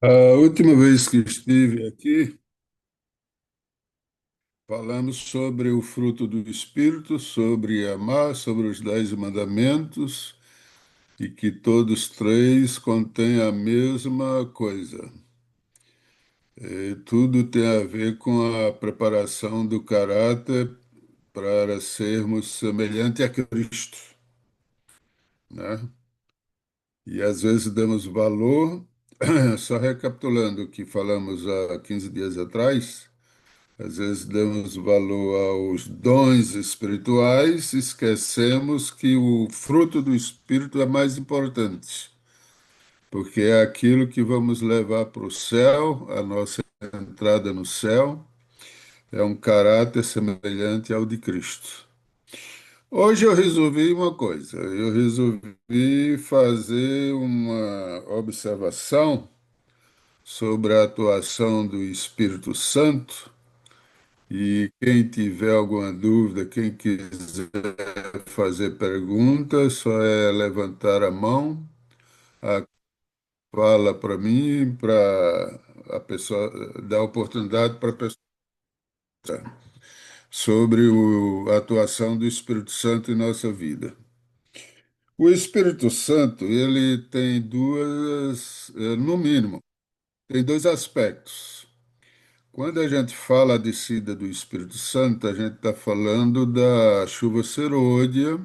A última vez que estive aqui, falamos sobre o fruto do Espírito, sobre amar, sobre os 10 mandamentos, e que todos três contêm a mesma coisa. E tudo tem a ver com a preparação do caráter para sermos semelhante a Cristo, né? E às vezes damos valor, só recapitulando o que falamos há 15 dias atrás. Às vezes damos valor aos dons espirituais, esquecemos que o fruto do Espírito é mais importante, porque é aquilo que vamos levar para o céu, a nossa entrada no céu, é um caráter semelhante ao de Cristo. Hoje eu resolvi uma coisa, eu resolvi fazer uma observação sobre a atuação do Espírito Santo. E quem tiver alguma dúvida, quem quiser fazer perguntas, só é levantar a mão, fala para mim, para a pessoa dar oportunidade para a pessoa sobre a atuação do Espírito Santo em nossa vida. O Espírito Santo, ele tem no mínimo, tem dois aspectos. Quando a gente fala a descida do Espírito Santo, a gente está falando da chuva serôdia,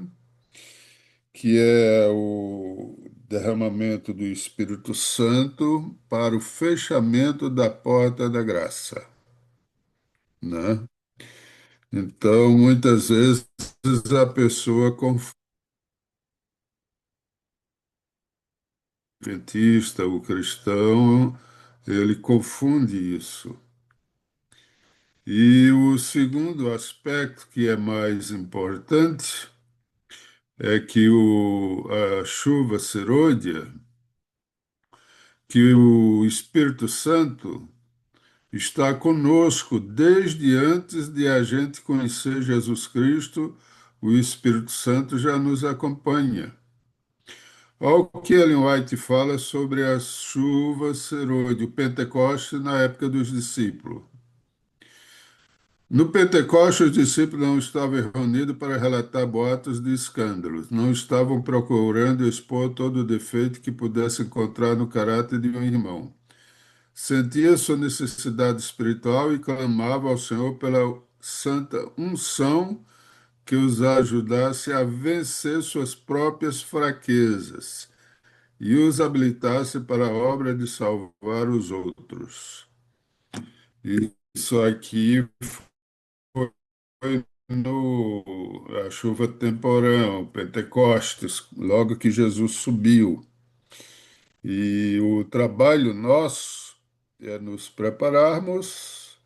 que é o derramamento do Espírito Santo para o fechamento da porta da graça, né? Então, muitas vezes a pessoa adventista, o cristão, ele confunde isso. E o segundo aspecto, que é mais importante, é que a chuva serôdia, que o Espírito Santo está conosco desde antes de a gente conhecer Jesus Cristo, o Espírito Santo já nos acompanha. Olha o que Ellen White fala sobre a chuva serôdia, o Pentecoste na época dos discípulos. No Pentecoste, os discípulos não estavam reunidos para relatar boatos de escândalos, não estavam procurando expor todo o defeito que pudesse encontrar no caráter de um irmão. Sentia sua necessidade espiritual e clamava ao Senhor pela santa unção que os ajudasse a vencer suas próprias fraquezas e os habilitasse para a obra de salvar os outros. Isso aqui foi no a chuva temporã, Pentecostes, logo que Jesus subiu. E o trabalho nosso é nos prepararmos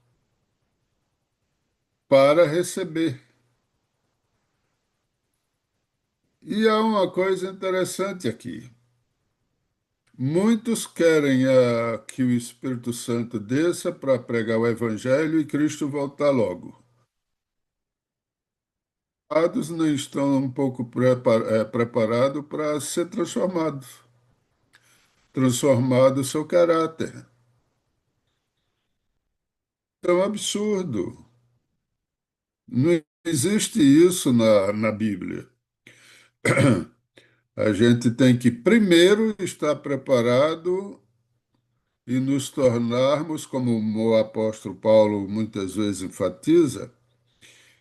para receber. E há uma coisa interessante aqui. Muitos querem que o Espírito Santo desça para pregar o Evangelho e Cristo voltar logo. Outros não estão um pouco preparados para ser transformado o seu caráter. É um absurdo. Não existe isso na Bíblia. A gente tem que primeiro estar preparado e nos tornarmos, como o apóstolo Paulo muitas vezes enfatiza,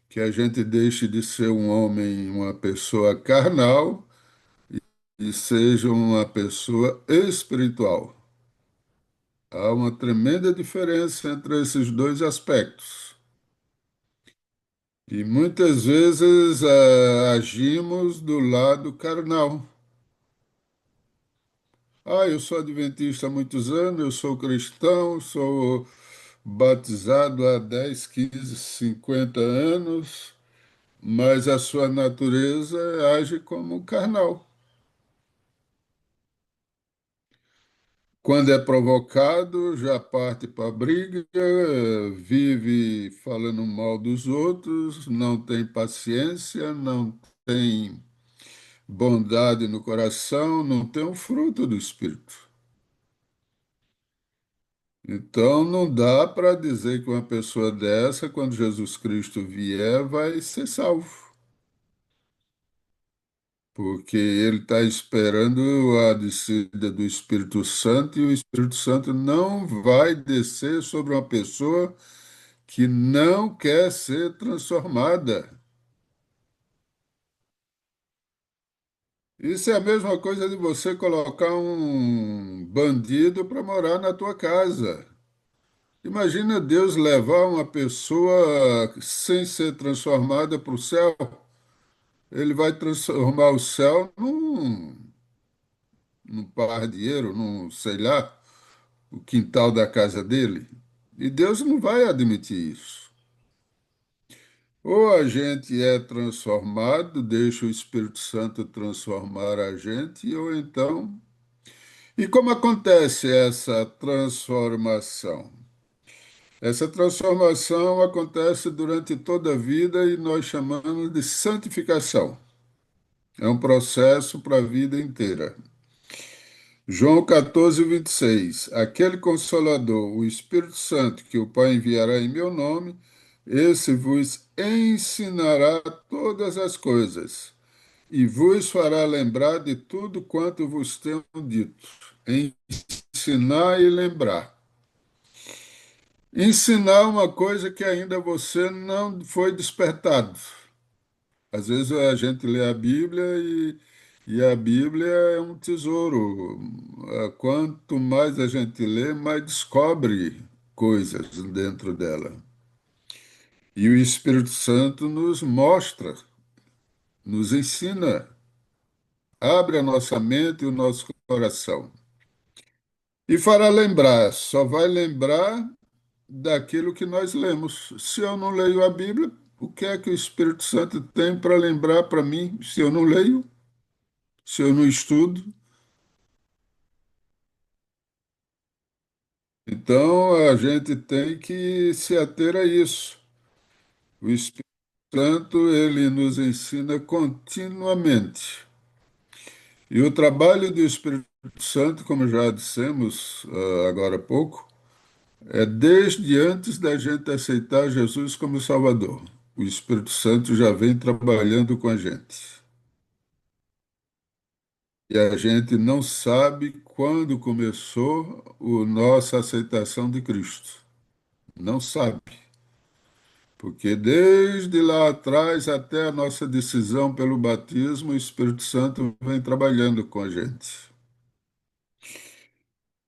que a gente deixe de ser um homem, uma pessoa carnal e seja uma pessoa espiritual. Há uma tremenda diferença entre esses dois aspectos. E muitas vezes agimos do lado carnal. Ah, eu sou adventista há muitos anos, eu sou cristão, sou batizado há 10, 15, 50 anos, mas a sua natureza age como carnal. Quando é provocado, já parte para a briga, vive falando mal dos outros, não tem paciência, não tem bondade no coração, não tem o fruto do Espírito. Então, não dá para dizer que uma pessoa dessa, quando Jesus Cristo vier, vai ser salvo, porque ele está esperando a descida do Espírito Santo e o Espírito Santo não vai descer sobre uma pessoa que não quer ser transformada. Isso é a mesma coisa de você colocar um bandido para morar na tua casa. Imagina Deus levar uma pessoa sem ser transformada para o céu. Ele vai transformar o céu num pardieiro, num, sei lá, o quintal da casa dele. E Deus não vai admitir isso. Ou a gente é transformado, deixa o Espírito Santo transformar a gente, ou então. E como acontece essa transformação? Essa transformação acontece durante toda a vida e nós chamamos de santificação. É um processo para a vida inteira. João 14, 26. Aquele Consolador, o Espírito Santo, que o Pai enviará em meu nome, esse vos ensinará todas as coisas e vos fará lembrar de tudo quanto vos tenho dito. Ensinar e lembrar. Ensinar uma coisa que ainda você não foi despertado. Às vezes a gente lê a Bíblia e a Bíblia é um tesouro. Quanto mais a gente lê, mais descobre coisas dentro dela. E o Espírito Santo nos mostra, nos ensina, abre a nossa mente e o nosso coração. E fará lembrar, só vai lembrar daquilo que nós lemos. Se eu não leio a Bíblia, o que é que o Espírito Santo tem para lembrar para mim se eu não leio, se eu não estudo? Então a gente tem que se ater a isso. O Espírito Santo, ele nos ensina continuamente. E o trabalho do Espírito Santo, como já dissemos agora há pouco, é desde antes da gente aceitar Jesus como Salvador. O Espírito Santo já vem trabalhando com a gente. E a gente não sabe quando começou a nossa aceitação de Cristo. Não sabe. Porque desde lá atrás até a nossa decisão pelo batismo, o Espírito Santo vem trabalhando com a gente.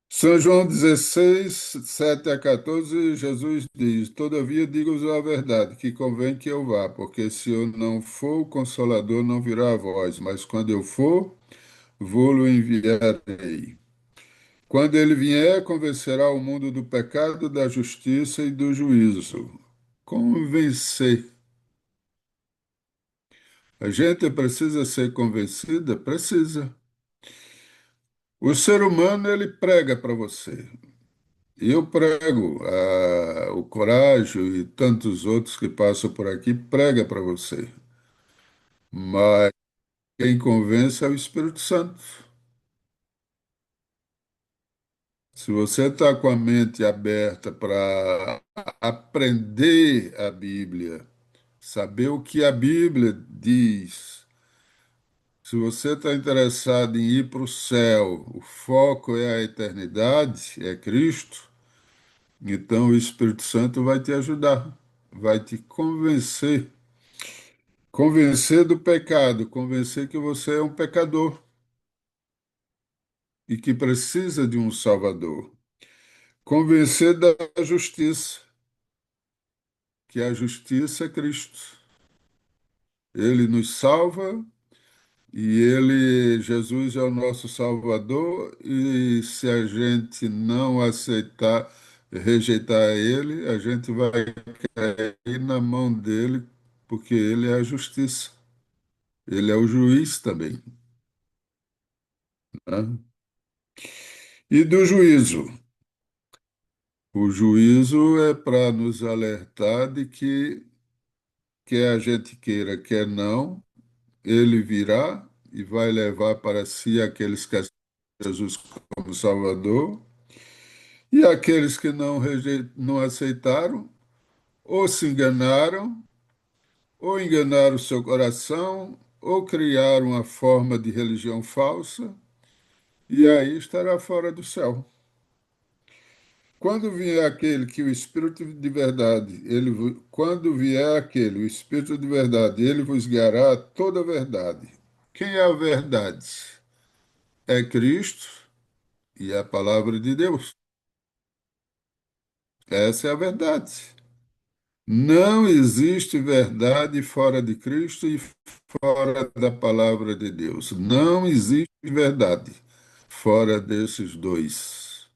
São João 16, 7 a 14, Jesus diz: Todavia digo-vos a verdade, que convém que eu vá, porque se eu não for, o Consolador não virá a vós, mas quando eu for, vou-lo enviarei. Quando ele vier, convencerá o mundo do pecado, da justiça e do juízo. Convencer. A gente precisa ser convencida? Precisa. O ser humano, ele prega para você. Eu prego, o Coragem e tantos outros que passam por aqui prega para você. Mas quem convence é o Espírito Santo. Se você está com a mente aberta para aprender a Bíblia, saber o que a Bíblia diz, se você está interessado em ir para o céu, o foco é a eternidade, é Cristo, então o Espírito Santo vai te ajudar, vai te convencer, convencer do pecado, convencer que você é um pecador e que precisa de um Salvador, convencer da justiça, que a justiça é Cristo. Ele nos salva. E ele, Jesus é o nosso Salvador, e se a gente não aceitar, rejeitar ele, a gente vai cair na mão dele, porque ele é a justiça. Ele é o juiz também, né? E do juízo. O juízo é para nos alertar de que, quer a gente queira, quer não, ele virá e vai levar para si aqueles que aceitam Jesus como Salvador. E aqueles que não aceitaram, ou se enganaram, ou enganaram o seu coração, ou criaram uma forma de religião falsa, e aí estará fora do céu. Quando vier aquele que o Espírito de verdade, quando vier aquele, o Espírito de verdade, ele vos guiará a toda a verdade. Quem é a verdade? É Cristo e a palavra de Deus. Essa é a verdade. Não existe verdade fora de Cristo e fora da palavra de Deus. Não existe verdade fora desses dois.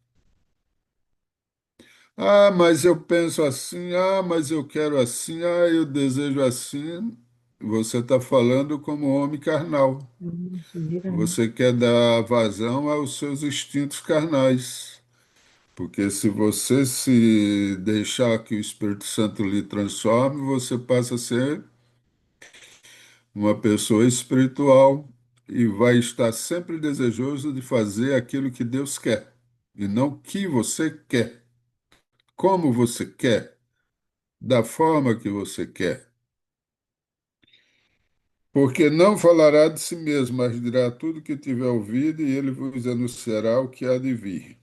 Ah, mas eu penso assim, ah, mas eu quero assim, ah, eu desejo assim. Você está falando como homem carnal. Doideira, né? Você quer dar vazão aos seus instintos carnais. Porque se você se deixar que o Espírito Santo lhe transforme, você passa a ser uma pessoa espiritual e vai estar sempre desejoso de fazer aquilo que Deus quer, e não o que você quer, como você quer, da forma que você quer. Porque não falará de si mesmo, mas dirá tudo que tiver ouvido, e ele vos anunciará o que há de vir.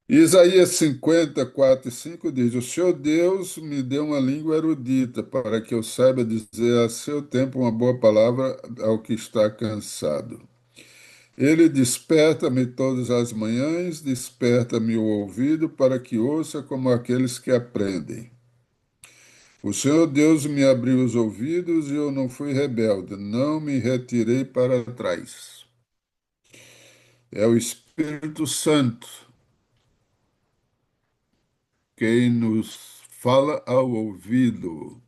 Isaías 54:5 diz: O Senhor Deus me deu uma língua erudita, para que eu saiba dizer a seu tempo uma boa palavra ao que está cansado. Ele desperta-me todas as manhãs, desperta-me o ouvido para que ouça como aqueles que aprendem. O Senhor Deus me abriu os ouvidos e eu não fui rebelde, não me retirei para trás. É o Espírito Santo quem nos fala ao ouvido.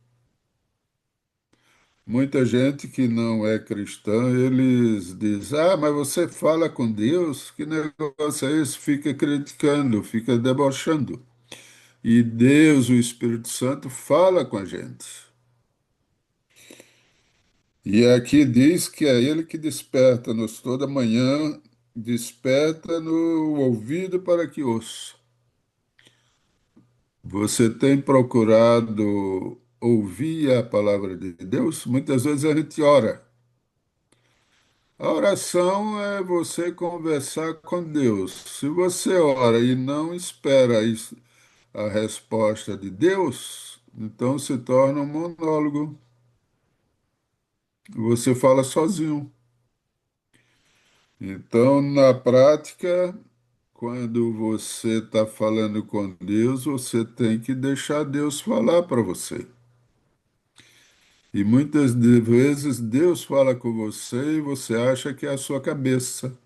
Muita gente que não é cristã, eles dizem: Ah, mas você fala com Deus? Que negócio é esse? Fica criticando, fica debochando. E Deus, o Espírito Santo, fala com a gente. E aqui diz que é Ele que desperta-nos toda manhã, desperta no ouvido para que ouça. Você tem procurado ouvir a palavra de Deus? Muitas vezes a gente ora. A oração é você conversar com Deus. Se você ora e não espera a resposta de Deus, então se torna um monólogo. Você fala sozinho. Então, na prática, quando você está falando com Deus, você tem que deixar Deus falar para você. E muitas vezes Deus fala com você e você acha que é a sua cabeça.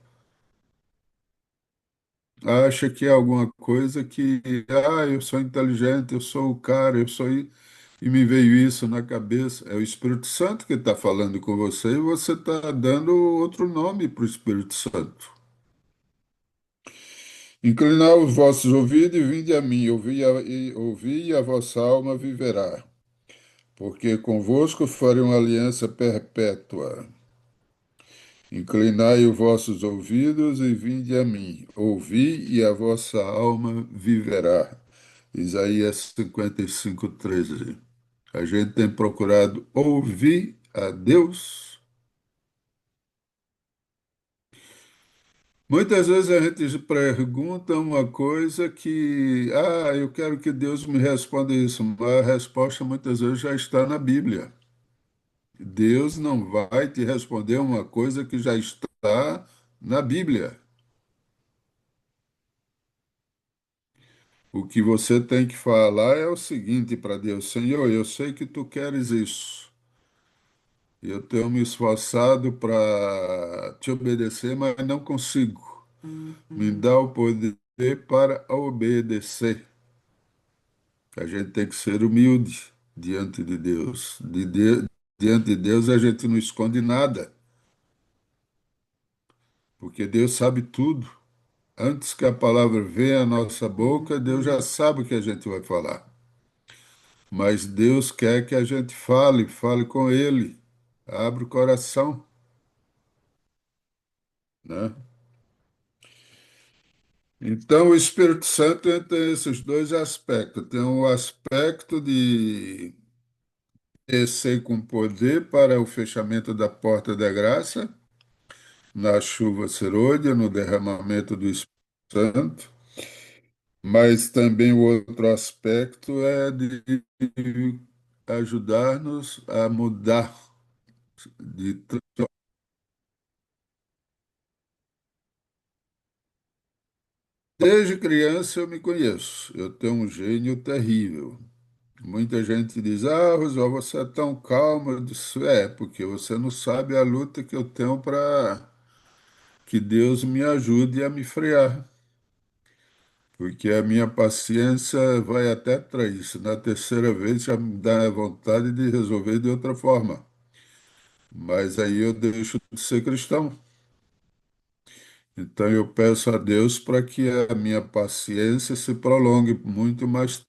Acha que é alguma coisa que, eu sou inteligente, eu sou o cara, eu sou. E me veio isso na cabeça. É o Espírito Santo que está falando com você e você está dando outro nome para o Espírito Santo. Inclinai os vossos ouvidos e vinde a mim, ouvi e a vossa alma viverá, porque convosco farei uma aliança perpétua. Inclinai os vossos ouvidos e vinde a mim, ouvi e a vossa alma viverá. Isaías 55:13. A gente tem procurado ouvir a Deus. Muitas vezes a gente se pergunta uma coisa que, eu quero que Deus me responda isso, mas a resposta muitas vezes já está na Bíblia. Deus não vai te responder uma coisa que já está na Bíblia. O que você tem que falar é o seguinte para Deus: Senhor, eu sei que tu queres isso. Eu tenho me esforçado para te obedecer, mas não consigo. Me dá o poder para obedecer. A gente tem que ser humilde diante de Deus. Diante de Deus a gente não esconde nada, porque Deus sabe tudo. Antes que a palavra venha à nossa boca, Deus já sabe o que a gente vai falar. Mas Deus quer que a gente fale, fale com Ele. Abre o coração, né? Então, o Espírito Santo tem esses dois aspectos. Tem o aspecto de descer com poder para o fechamento da porta da graça, na chuva serôdia, no derramamento do Espírito Santo, mas também o outro aspecto é de ajudar-nos a mudar, de desde criança eu me conheço, eu tenho um gênio terrível. Muita gente diz, ah, Rosal, você é tão calmo. Eu disse, é, porque você não sabe a luta que eu tenho para que Deus me ajude a me frear. Porque a minha paciência vai até 3. Na terceira vez já me dá vontade de resolver de outra forma. Mas aí eu deixo de ser cristão. Então eu peço a Deus para que a minha paciência se prolongue muito mais.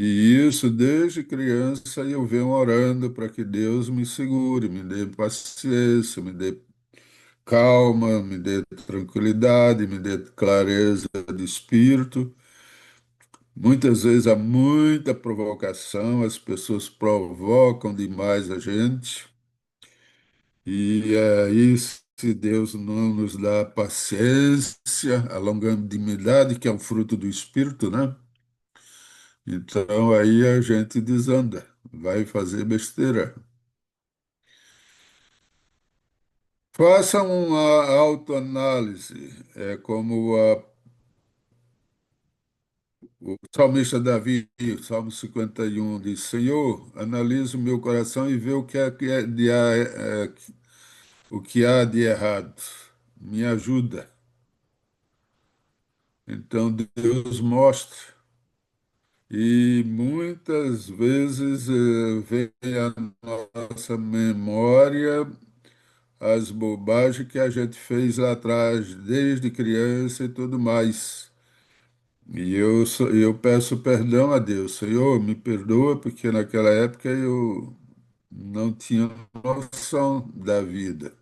E isso desde criança eu venho orando para que Deus me segure, me dê paciência, me dê calma, me dê tranquilidade, me dê clareza de espírito. Muitas vezes há muita provocação, as pessoas provocam demais a gente, e aí, se Deus não nos dá paciência, a longanimidade, que é um fruto do espírito, né? Então aí a gente desanda, vai fazer besteira. Faça uma autoanálise, é como o salmista Davi, Salmo 51, diz: Senhor, analisa o meu coração e vê o que há de errado. Me ajuda. Então Deus mostra. E muitas vezes vem à nossa memória as bobagens que a gente fez lá atrás, desde criança e tudo mais. E eu peço perdão a Deus. Senhor, me perdoa, porque naquela época eu não tinha noção da vida.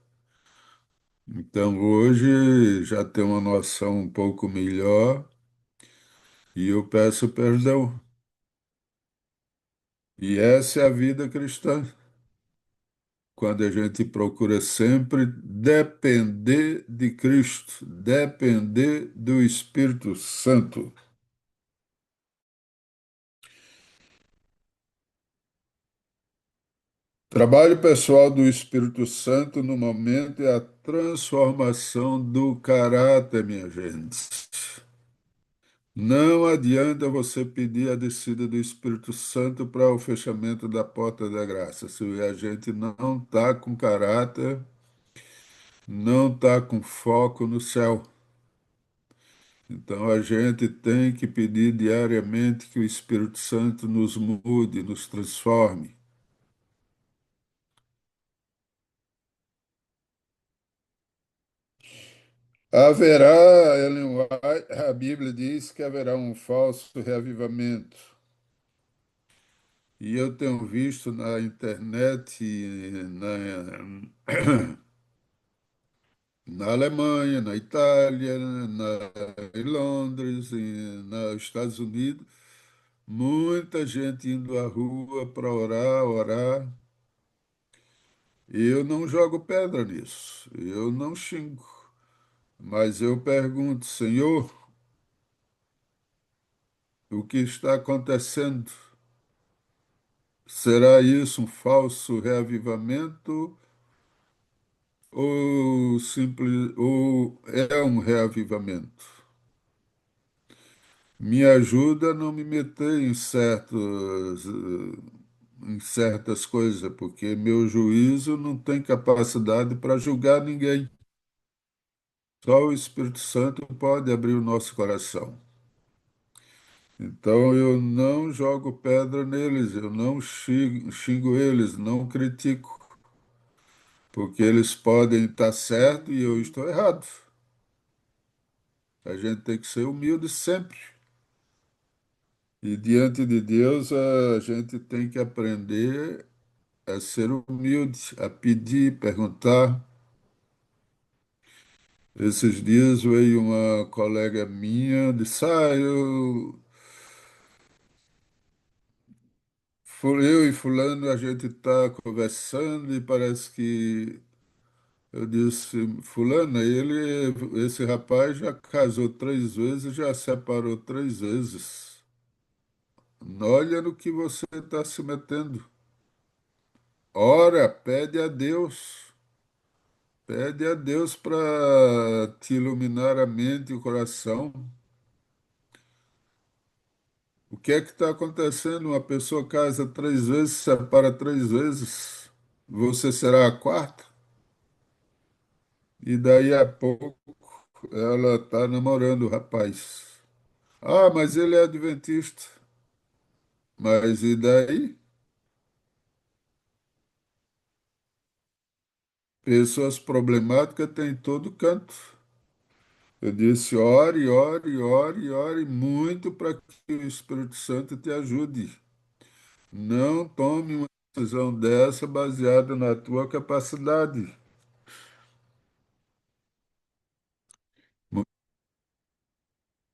Então hoje já tenho uma noção um pouco melhor e eu peço perdão. E essa é a vida cristã, quando a gente procura sempre depender de Cristo, depender do Espírito Santo. Trabalho pessoal do Espírito Santo no momento é a transformação do caráter, minha gente. Não adianta você pedir a descida do Espírito Santo para o fechamento da porta da graça. Se a gente não está com caráter, não está com foco no céu. Então a gente tem que pedir diariamente que o Espírito Santo nos mude, nos transforme. Haverá, Ellen White, a Bíblia diz que haverá um falso reavivamento. E eu tenho visto na internet, na Alemanha, na Itália, em Londres, nos Estados Unidos, muita gente indo à rua para orar, orar. Eu não jogo pedra nisso, eu não xingo, mas eu pergunto, Senhor, o que está acontecendo? Será isso um falso reavivamento ou é um reavivamento? Me ajuda a não me meter em certas coisas, porque meu juízo não tem capacidade para julgar ninguém. Só o Espírito Santo pode abrir o nosso coração. Então eu não jogo pedra neles, eu não xingo eles, não critico, porque eles podem estar certos e eu estou errado. A gente tem que ser humilde sempre. E diante de Deus a gente tem que aprender é ser humilde, a pedir, perguntar. Esses dias veio uma colega minha, disse, eu e fulano, a gente está conversando e parece que eu disse, fulano, esse rapaz já casou 3 vezes, já separou 3 vezes. Olha no que você está se metendo. Ora, pede a Deus para te iluminar a mente e o coração. O que é que está acontecendo? Uma pessoa casa 3 vezes, separa 3 vezes. Você será a quarta? E daí a pouco ela está namorando o rapaz. Ah, mas ele é adventista. Mas e daí? Pessoas problemáticas tem em todo canto. Eu disse, ore, ore, ore, ore muito para que o Espírito Santo te ajude. Não tome uma decisão dessa baseada na tua capacidade.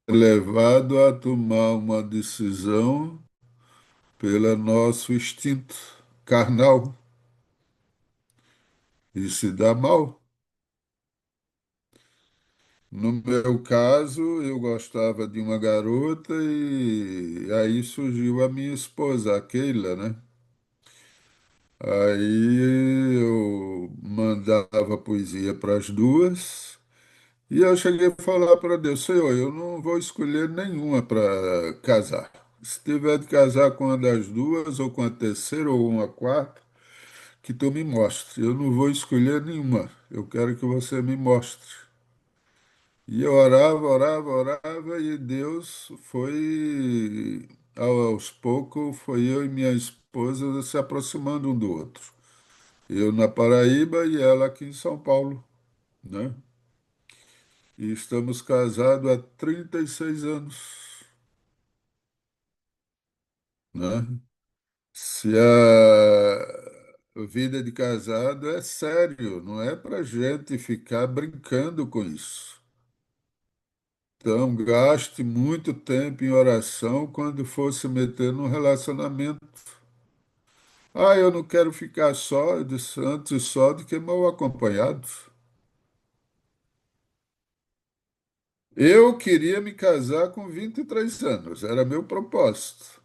Levado a tomar uma decisão pelo nosso instinto carnal e se dá mal. No meu caso, eu gostava de uma garota e aí surgiu a minha esposa, a Keila, né? Aí eu mandava poesia para as duas e eu cheguei a falar para Deus, Senhor, eu não vou escolher nenhuma para casar. Se tiver de casar com uma das duas, ou com a terceira, ou uma quarta, que tu me mostre. Eu não vou escolher nenhuma. Eu quero que você me mostre. E eu orava, orava, orava, e Deus foi, aos poucos, foi eu e minha esposa se aproximando um do outro. Eu na Paraíba e ela aqui em São Paulo, né? E estamos casados há 36 anos, né? Se a vida de casado é sério, não é para gente ficar brincando com isso. Então, gaste muito tempo em oração quando for se meter num relacionamento. Ah, eu não quero ficar só, eu disse antes só do que mal acompanhado. Eu queria me casar com 23 anos, era meu propósito.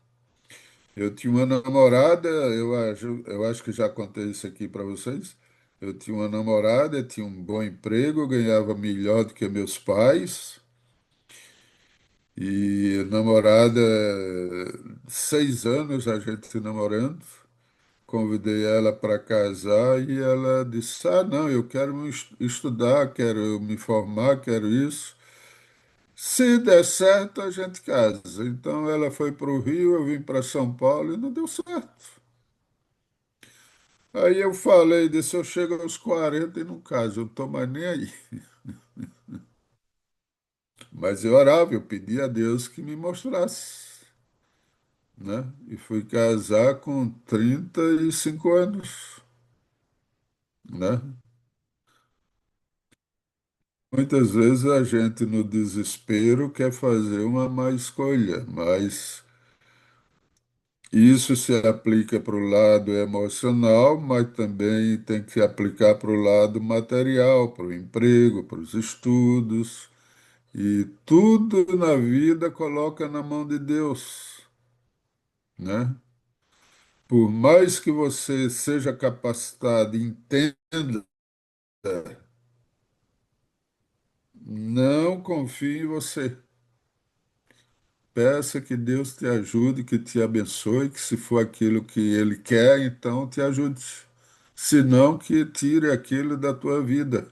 Eu tinha uma namorada, eu acho que já contei isso aqui para vocês. Eu tinha uma namorada, tinha um bom emprego, ganhava melhor do que meus pais. E namorada, 6 anos a gente se namorando. Convidei ela para casar e ela disse: Ah, não, eu quero estudar, quero me formar, quero isso. Se der certo, a gente casa. Então ela foi para o Rio, eu vim para São Paulo e não deu certo. Aí eu falei disse, eu chego aos 40 e não caso, eu não estou mais nem aí. Mas eu orava, eu pedi a Deus que me mostrasse, né? E fui casar com 35 anos, né? Muitas vezes a gente, no desespero, quer fazer uma má escolha, mas isso se aplica para o lado emocional, mas também tem que aplicar para o lado material, para o emprego, para os estudos. E tudo na vida coloca na mão de Deus, né? Por mais que você seja capacitado e entenda, não confie em você. Peça que Deus te ajude, que te abençoe, que se for aquilo que Ele quer, então te ajude. Se não, que tire aquilo da tua vida.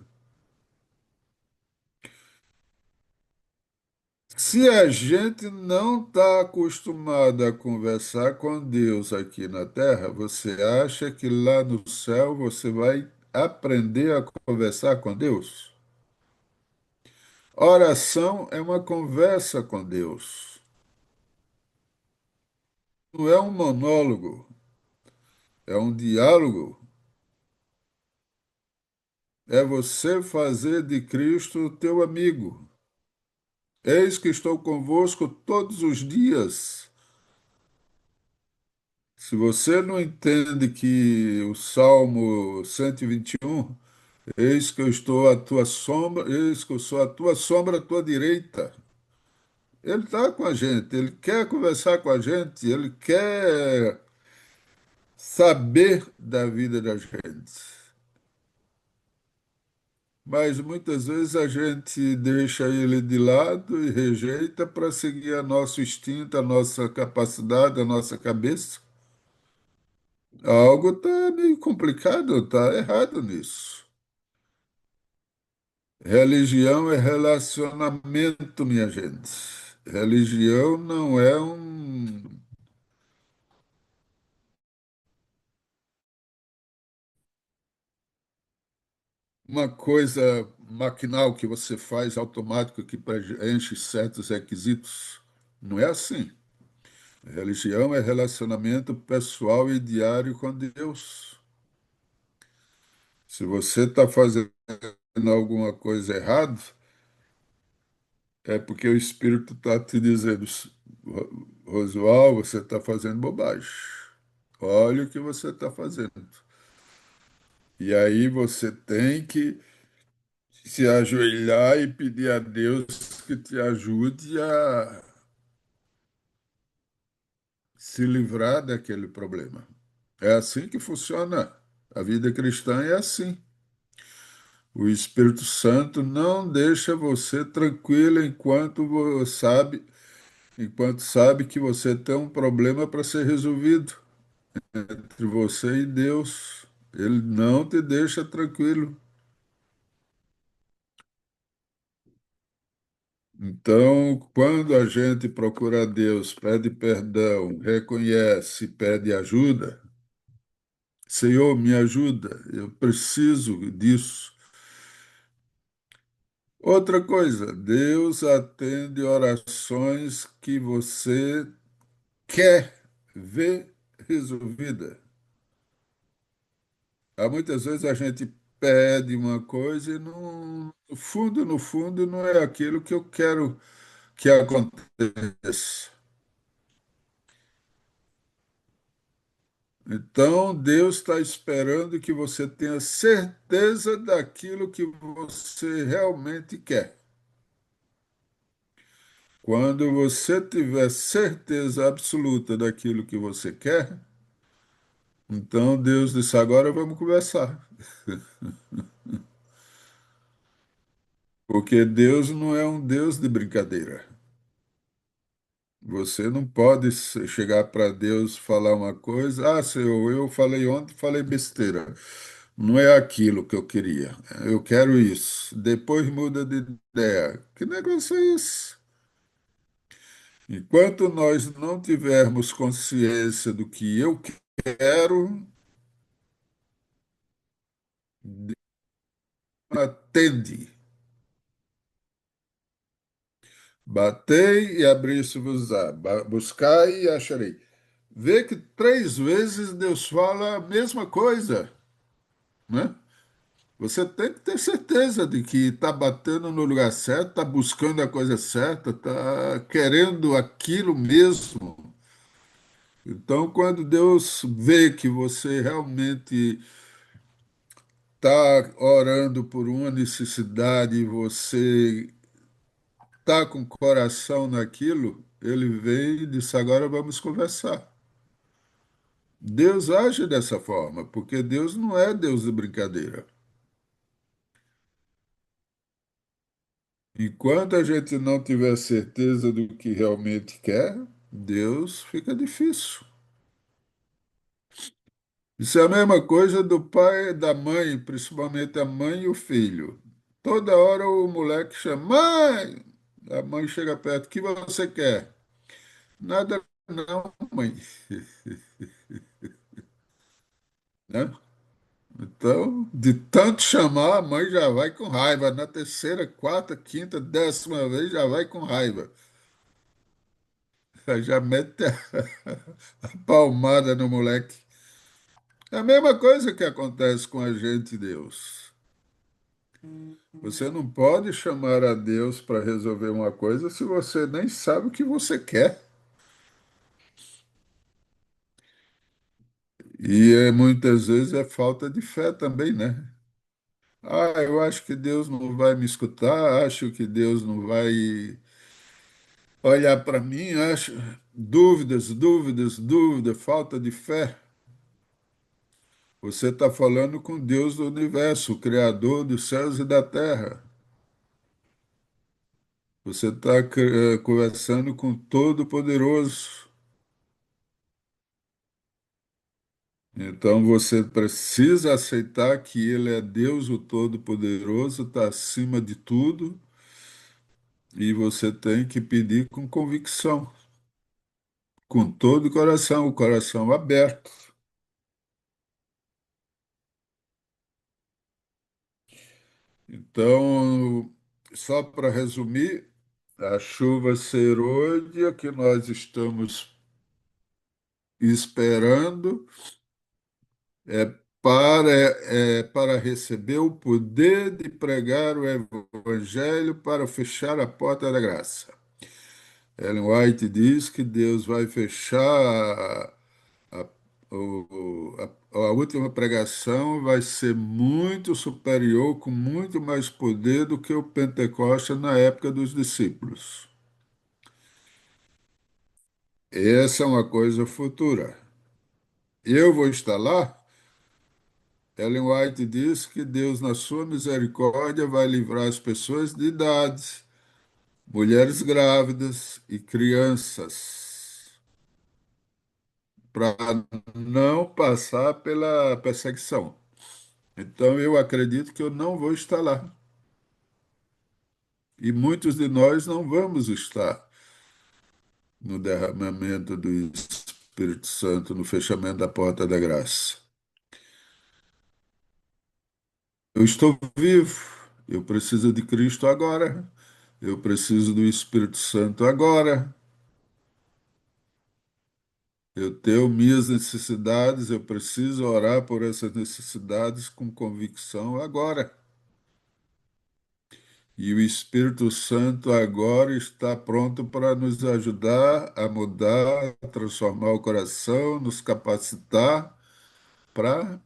Se a gente não está acostumado a conversar com Deus aqui na Terra, você acha que lá no céu você vai aprender a conversar com Deus? Oração é uma conversa com Deus, não é um monólogo. É um diálogo. É você fazer de Cristo o teu amigo. Eis que estou convosco todos os dias. Se você não entende que o Salmo 121, eis que eu estou à tua sombra, eis que eu sou a tua sombra à tua direita. Ele está com a gente, ele quer conversar com a gente, ele quer saber da vida da gente. Mas muitas vezes a gente deixa ele de lado e rejeita para seguir a nosso instinto, a nossa capacidade, a nossa cabeça. Algo está meio complicado, está errado nisso. Religião é relacionamento, minha gente. Religião não é uma coisa maquinal que você faz automático que preenche certos requisitos. Não é assim. Religião é relacionamento pessoal e diário com Deus. Se você está fazendo alguma coisa errada, é porque o Espírito está te dizendo, Roswal, você está fazendo bobagem. Olha o que você está fazendo. E aí você tem que se ajoelhar e pedir a Deus que te ajude a se livrar daquele problema. É assim que funciona. A vida cristã é assim. O Espírito Santo não deixa você tranquilo enquanto sabe que você tem um problema para ser resolvido entre você e Deus. Ele não te deixa tranquilo. Então, quando a gente procura Deus, pede perdão, reconhece, pede ajuda, Senhor, me ajuda, eu preciso disso. Outra coisa, Deus atende orações que você quer ver resolvida. Há muitas vezes a gente pede uma coisa e no fundo, não é aquilo que eu quero que aconteça. Então, Deus está esperando que você tenha certeza daquilo que você realmente quer. Quando você tiver certeza absoluta daquilo que você quer, então Deus disse: agora vamos conversar. Porque Deus não é um Deus de brincadeira. Você não pode chegar para Deus e falar uma coisa, Senhor, eu falei ontem, falei besteira. Não é aquilo que eu queria. Eu quero isso. Depois muda de ideia. Que negócio é esse? Enquanto nós não tivermos consciência do que eu quero, atende. Batei e abri-se-vos-á. Buscai e acharei. Vê que 3 vezes Deus fala a mesma coisa, né? Você tem que ter certeza de que está batendo no lugar certo, está buscando a coisa certa, está querendo aquilo mesmo. Então, quando Deus vê que você realmente está orando por uma necessidade e você está com o coração naquilo, ele vem e diz: agora vamos conversar. Deus age dessa forma, porque Deus não é Deus de brincadeira. Enquanto a gente não tiver certeza do que realmente quer, Deus fica difícil. Isso é a mesma coisa do pai e da mãe, principalmente a mãe e o filho. Toda hora o moleque chama, mãe! A mãe chega perto, o que você quer? Nada não, mãe. Né? Então, de tanto chamar, a mãe já vai com raiva. Na terceira, quarta, quinta, 10ª vez, já vai com raiva. Já mete a palmada no moleque. É a mesma coisa que acontece com a gente e Deus. Você não pode chamar a Deus para resolver uma coisa se você nem sabe o que você quer. E muitas vezes é falta de fé também, né? Ah, eu acho que Deus não vai me escutar, acho que Deus não vai olhar para mim, acho dúvidas, dúvidas, dúvidas, falta de fé. Você está falando com Deus do universo, o Criador dos céus e da terra. Você está conversando com o Todo-Poderoso. Então você precisa aceitar que Ele é Deus, o Todo-Poderoso, está acima de tudo, e você tem que pedir com convicção, com todo o coração aberto. Então, só para resumir, a chuva serôdia que nós estamos esperando é para receber o poder de pregar o Evangelho para fechar a porta da graça. Ellen White diz que Deus vai fechar a, a última pregação vai ser muito superior, com muito mais poder do que o Pentecoste na época dos discípulos. Essa é uma coisa futura. Eu vou estar lá? Ellen White diz que Deus, na sua misericórdia, vai livrar as pessoas de idade, mulheres grávidas e crianças, para não passar pela perseguição. Então, eu acredito que eu não vou estar lá. E muitos de nós não vamos estar no derramamento do Espírito Santo, no fechamento da porta da graça. Eu estou vivo, eu preciso de Cristo agora, eu preciso do Espírito Santo agora, eu tenho minhas necessidades, eu preciso orar por essas necessidades com convicção agora. E o Espírito Santo agora está pronto para nos ajudar a mudar, a transformar o coração, nos capacitar para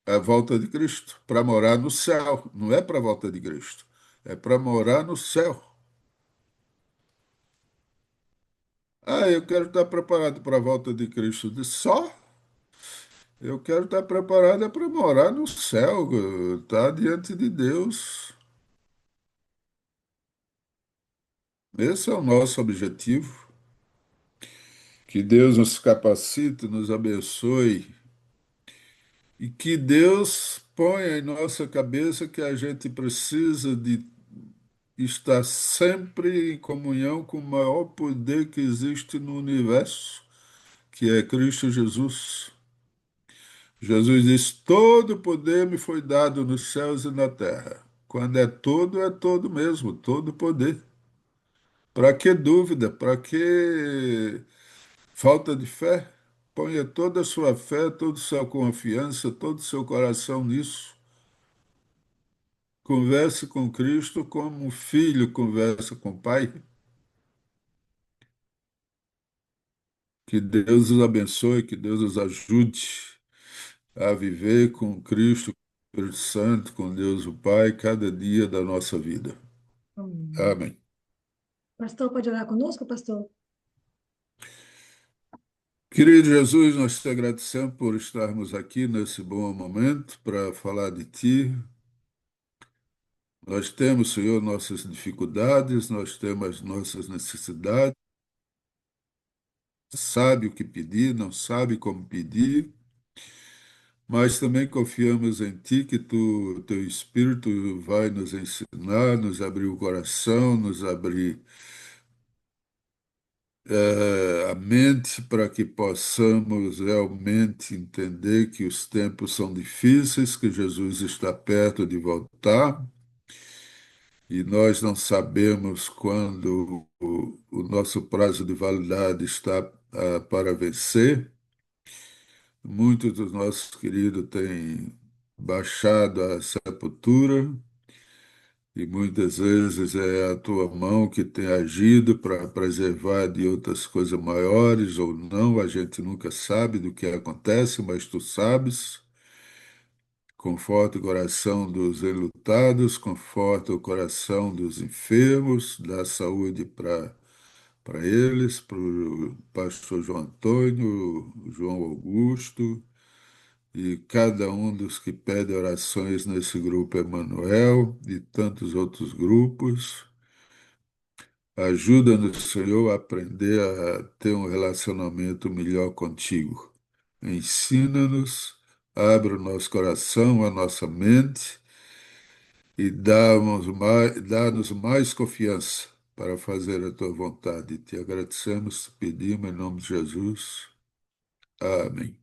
a volta de Cristo, para morar no céu. Não é para a volta de Cristo, é para morar no céu. Ah, eu quero estar preparado para a volta de Cristo. Só eu quero estar preparado é para morar no céu, estar diante de Deus. Esse é o nosso objetivo. Que Deus nos capacite, nos abençoe e que Deus ponha em nossa cabeça que a gente precisa de estar sempre em comunhão com o maior poder que existe no universo, que é Cristo Jesus. Jesus diz: Todo poder me foi dado nos céus e na terra. Quando é todo mesmo, todo poder. Para que dúvida? Para que falta de fé? Ponha toda a sua fé, toda a sua confiança, todo o seu coração nisso. Converse com Cristo como um filho conversa com o Pai. Que Deus os abençoe, que Deus os ajude a viver com Cristo, com o Espírito Santo, com Deus o Pai, cada dia da nossa vida. Amém. Amém. Pastor, pode orar conosco, pastor? Querido Jesus, nós te agradecemos por estarmos aqui nesse bom momento para falar de Ti. Nós temos, Senhor, nossas dificuldades, nós temos as nossas necessidades, sabe o que pedir, não sabe como pedir, mas também confiamos em Ti que Teu Espírito vai nos ensinar, nos abrir o coração, nos abrir a mente para que possamos realmente entender que os tempos são difíceis, que Jesus está perto de voltar e nós não sabemos quando o nosso prazo de validade está para vencer, Muitos dos nossos queridos têm baixado a sepultura e muitas vezes é a tua mão que tem agido para preservar de outras coisas maiores ou não, a gente nunca sabe do que acontece, mas tu sabes. Conforta o coração dos enlutados, conforta o coração dos enfermos, dá saúde para eles, para o pastor João Antônio, João Augusto e cada um dos que pede orações nesse grupo Emanuel e tantos outros grupos. Ajuda-nos, Senhor, a aprender a ter um relacionamento melhor contigo. Ensina-nos, abre o nosso coração, a nossa mente e dá-nos mais confiança para fazer a tua vontade. Te agradecemos, te pedimos em nome de Jesus. Amém.